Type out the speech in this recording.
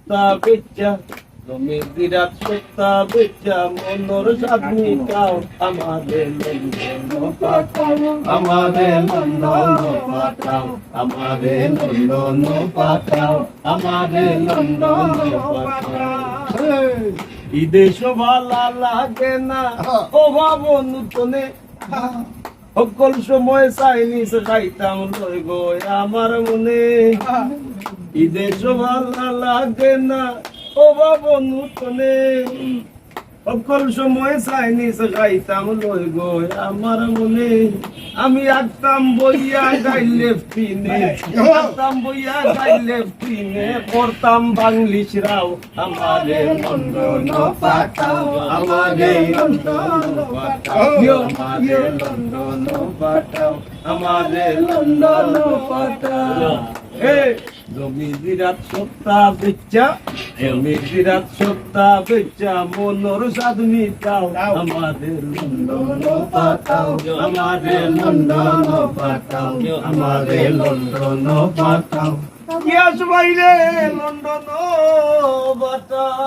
সত্তা বেচা জমি বিরাট সত্তা বেচা মনোর সাধনী চাও আমাদের লন্ডন পাঠাও আমাদের লন্ডন পাঠাও আমাদের লন্ডন পাঠাও আমাদের লন্ডন পাঠাও বিদেশ ভালা লাগে না অভাব নূতনে সকল সময় চাইনিজ খাইতাম লই গো আমার মনে বিদেশ ভালা লাগে না অভাব নূতনে সকল সময় চাইনিজ খাইতাম লই গো আমার মনে আমি আঁকতাম বইয়া গাইলে ফিনে আঁকতাম বইয়া গাইলে ফিনে করতাম বাংলিশ রাও আমাদের লন্ডন পাঠাও আমাদের লন্ডন পাঠাও আমাদের লন্ডন পাঠাও আমাদের লন্ডন পাঠাও জমি বিরাট সত্তা বেচা জমি বিরাট সত্তা বেচা মনোর সাধনী চাও আমাদের লন্ডন পাঠাও আমাদের লন্ডন পাঠাও আমাদের লন্ডন পাঠাও কি আসবাই রে লন্ডন পাঠাও